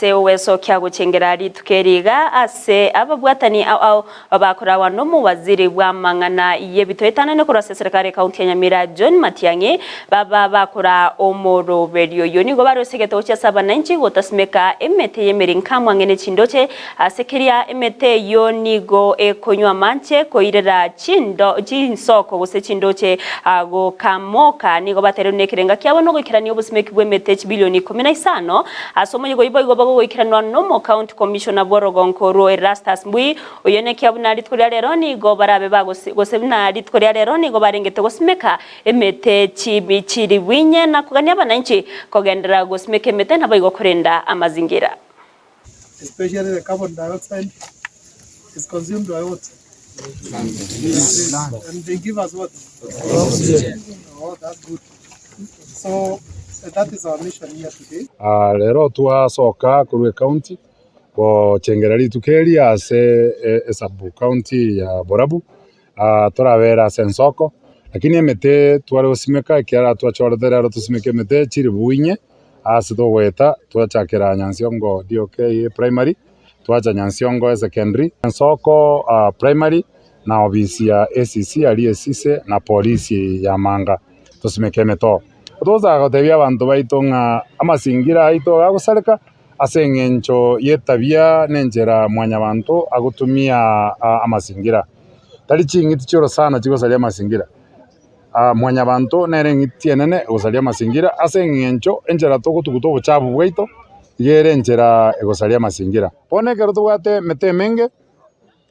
ase uweso kya guchengera ritukeriga ase ababwatani au abakorawa no mu waziri bwa mang'ana y'ebito etanane kurase serikali kaunti ya Nyamira John Matiang'i baba bakora omoroberio yoni go barosegeto cha 7 gotasimeka emete yemerinka mwangene chindoche asekeria emete yoni go ekonywa manche koirera chinsoko gose chindoche go kamoka nigo baterune kirenga kyabo no gukirani obusimeki bw'emete bilioni 15 asomo yigo ibo bago goikiranwa no mo county commissioner Borogonkoro Erastus Mbui oyene kyabuna litkoria lero ni go barabe bagosebuna litkoria lero ni go barengete gosimeka emete chiri winye na kugania bananchi kogendera gosimeka emete nabo igokorenda amazingira, especially the carbon dioxide is consumed by what? And they give us what? Oxygen. Oh, that's good. So that is our mission here today. Lero twasoka kurwe county ko chengera ritukeri ase sub county ya Borabu turabera sensoko lakini emete twari osimeka kiara twachorethera ro tusimeke emete chiri buinye ase togweta twachakera Nyansiongo DOK primary twacha Nyansiongo secondary sensoko primary na obisi ya ACC ali esise na polisi ya Manga tusimeke emeto toza gotebia abantu baito nga amasingira aito agusareka ase ng'encho yetabia nenjera mwanya bantu agutumia amasingira tari chingiti choro sana chigosalia amasingira mwanya bantu nere ngiti nene gosalia amasingira ase ng'encho enjera togutuguto buchabu bwaito yere enjera egosalia amasingira pone kero tugate mete menge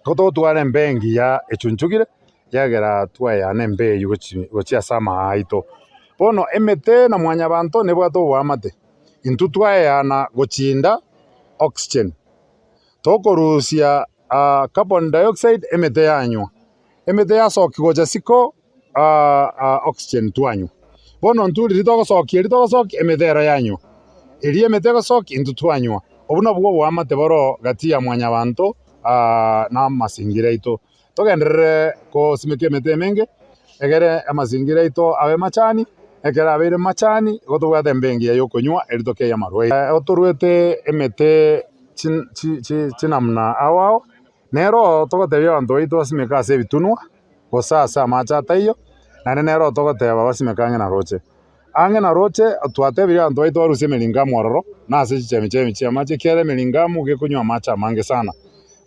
goto tware mbengi ya echunchugire yagera twaya nembe yugochia sama aito bono emete na mwanya bantu ne bwato bwamate intu twayana gochinda oxygen tokorusia carbon dioxide emete yanywa emete yasoki gocha siko oxygen twanywa bono nturi ritogosoki emete ero yanywa eri emete gosoki intu twanywa obuno bwo bwamate boro gati ya mwanya bantu na masingira ito togenderere ko simeke emete menge egere amazingira ito abe machani ekera abere machani gotugwate mbengi ya yokonywa eritoke ya marwe oturwete emete chinamna awao nero togotebia abantu baito basimeka ase bitunwa gosasa machata iyo nero togoteba basimeka ang'e na roche twatebirie abantu baito barusie emeringamo ororo nase chichemi chiamache kiara emeringamo gekonywa macha mange sana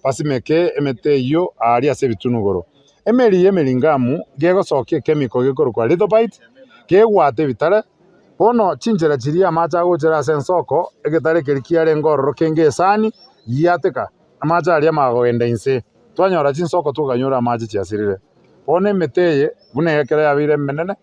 basimeke emete iyo ari ase bitunugoro emeringamo gegosokia chemical gekorokwa lithophite kegwate bitare bono chinjera chiria amacha gochera ase ensoko egetare kerikiare ngororo kenge esani yateka amacha aria magoenda inse twanyora chinsoko tuganyora amacha chiasirire bono emeteye buna ekera yabire menene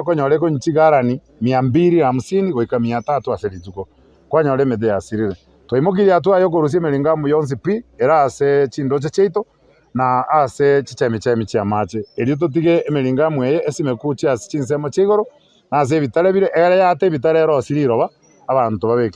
konyore konchigarani 250 goika 300 ase rituko kwanyora emete yasirire twaimokiria twayo korusia emeringamo yonsi pi era ase chindoche cheito na ase chichemi chiamache erio totige emeringamo eye esimekuchi ase chinsemo chigoro na ase bitare bire ere yate bitare ero siriroba abantu babeke